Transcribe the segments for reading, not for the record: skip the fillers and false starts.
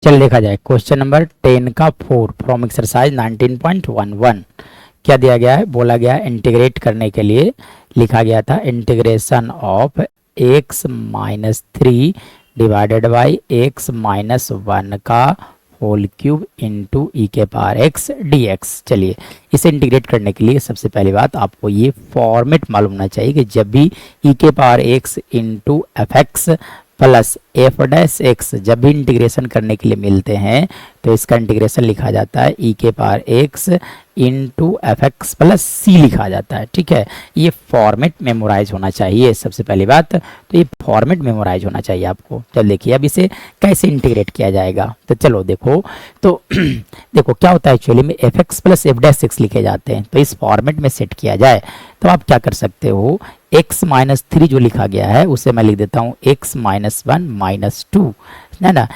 चल देखा जाए क्वेश्चन नंबर 10 का 4 फ्रॉम एक्सरसाइज 19.11। क्या दिया गया है, बोला गया इंटीग्रेट करने के लिए लिखा गया था integration of x minus 3 divided by x minus 1 का होल क्यूब इंटू ई के पावर x dx। चलिए इसे इंटीग्रेट करने के लिए सबसे पहली बात आपको ये फॉर्मेट मालूम होना चाहिए कि जब भी ई के power x into f x plus F dash x जब भी इंटीग्रेशन करने के लिए मिलते हैं तो इसका इंटीग्रेशन लिखा जाता है ई के power x into f x plus c लिखा जाता है। ठीक है, ये फॉर्मेट मेमोराइज होना चाहिए सबसे पहली बात, तो ये फॉर्मेट मेमोराइज होना चाहिए आपको। चल देखिए अब इसे कैसे इंटीग्रेट किया जाएगा, तो चलो देखो तो देखो क्या होता है एक्चुअली में F x plus F dash x लिखे जाते हैं, तो इस फॉर्मेट में सेट किया जाए तो आप क्या कर सकते हो, x माइनस 3 जो लिखा गया है उसे मैं लिख देता हूँ x माइनस 1 माइनस 2 है ना,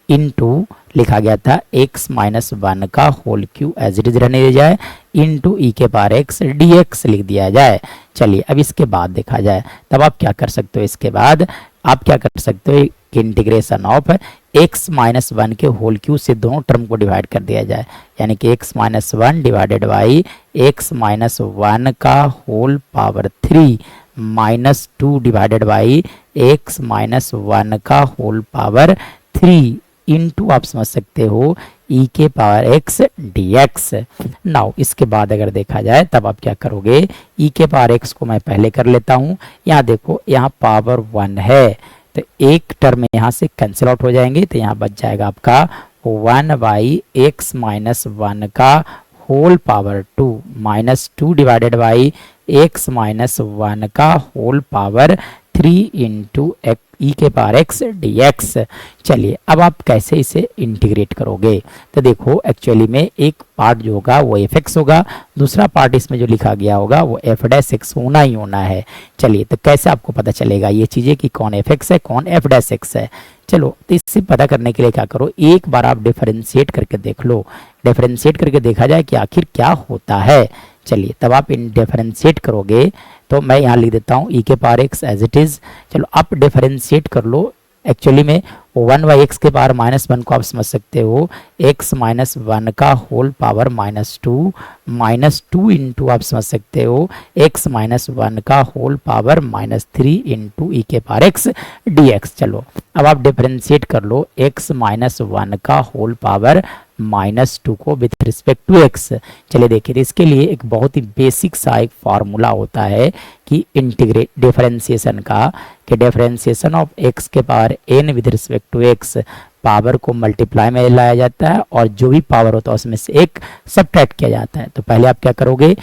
इनटू लिखा गया था x माइनस 1 का whole cube as it is रहने दिया जाए इनटू ई के पावर x dx लिख दिया जाए। चलिए अब इसके बाद देखा जाए तब आप क्या कर सकते हो, इसके बाद आप क्या कर सकते हो कि इंटीग्रेशन ऑफ x माइनस 1 के होल क्यूब से दोनों टर्म को डिवाइड कर दिया जाए, यानी कि x minus 1 divided by x minus 1 का whole power 3 minus 2 divided by x minus 1 का होल पावर 3 इनटू आप समझ सकते हो e के पावर x dx। नाउ इसके बाद अगर देखा जाए तब आप क्या करोगे, e के पावर x को मैं पहले कर लेता हूँ, यहाँ देखो यहाँ पावर 1 है तो एक टर्म यहाँ से कैंसिल आउट हो जाएंगे, तो यहाँ बच जाएगा आपका 1 बाई एक्स माइनस 1 का whole power 2 minus 2 divided by x minus 1 का होल पावर 3 इंटू ई के पावर x dx। चलिए अब आप कैसे इसे इंटीग्रेट करोगे, तो देखो एक्चुअली में एक पार्ट जो होगा वो एफ एक्स होगा, दूसरा पार्ट इसमें जो लिखा गया होगा वो एफ डैश एक्स होना ही होना है। चलिए तो कैसे आपको पता चलेगा ये चीज़ें कि कौन एफ एक्स है कौन एफ डैश एक्स है। चलो तो इससे पता करने के लिए क्या करो, एक बार आप डिफरेंशिएट करके देख लो, डिफरेंशिएट करके देखा जाए कि आखिर क्या होता है। चलिए तब आप इन डिफरेंशिएट करोगे तो मैं यहाँ लिख देता हूँ ई के power x as it is. चलो आप डिफरेंशिएट कर लो, एक्चुअली में 1 बाई एक्स के पावर माइनस 1 को आप समझ सकते हो x माइनस 1 का होल पावर माइनस 2 इंटू आप समझ सकते हो x माइनस 1 का होल पावर माइनस 3 इंटू ई के पावर x dx। चलो अब आप डिफरेंशिएट कर लो x माइनस 1 का होल पावर माइनस 2 को विथ रिस्पेक्ट टू x। चलिए देखिए तो इसके लिए एक बहुत ही बेसिक सा एक फार्मूला होता है कि इंटीग्रेट डिफरेंशिएशन का, कि डिफरेंशिएशन ऑफ x के power n with respect to x power को मल्टीप्लाई में लाया जाता है और जो भी पावर होता है उसमें से एक सबट्रैक्ट किया जाता है। तो पहले आप क्या करोगे,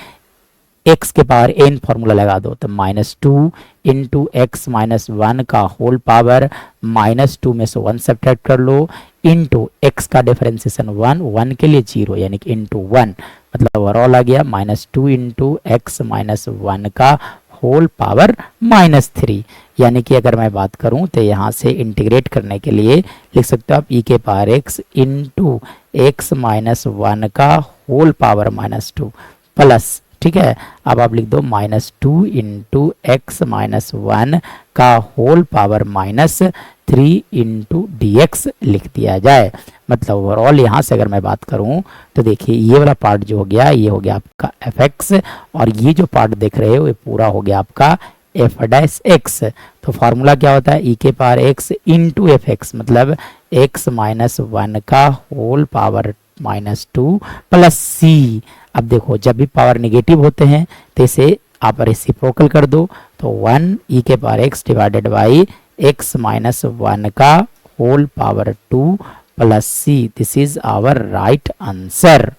x के पावर n फॉर्मूला लगा दो, तो माइनस 2 इंटू एक्स माइनस 1 का होल पावर माइनस 2 में से 1 सब्ट्रैक्ट कर लो इंटू एक्स का डिफरेंशिएशन 1 के लिए 0 यानी कि इंटू 1, मतलब ओवरऑल आ गया माइनस 2 इंटू एक्स माइनस 1 का होल पावर माइनस 3। यानी कि अगर मैं बात करूं तो यहाँ से इंटीग्रेट करने के लिए लिख सकते हो आप ई के power x into x minus 1 का होल पावर माइनस 2 प्लस, ठीक है अब आप लिख दो माइनस 2 इंटू एक्स माइनस 1 का whole power minus 3 into dx लिख दिया जाए। मतलब ओवरऑल यहाँ से अगर मैं बात करूँ तो देखिए ये वाला पार्ट जो हो गया ये हो गया आपका एफ एक्स और ये जो पार्ट देख रहे हो ये पूरा हो गया आपका एफ डैश एक्स। तो फार्मूला क्या होता है, ई के power x into f x, मतलब एक्स माइनस 1 का होल पावर माइनस 2 प्लस सी। अब देखो जब भी पावर निगेटिव होते हैं तो इसे आप रेसिप्रोकल कर दो, तो 1 ई के power x divided by x minus 1 का whole power 2 plus C. This is our right answer.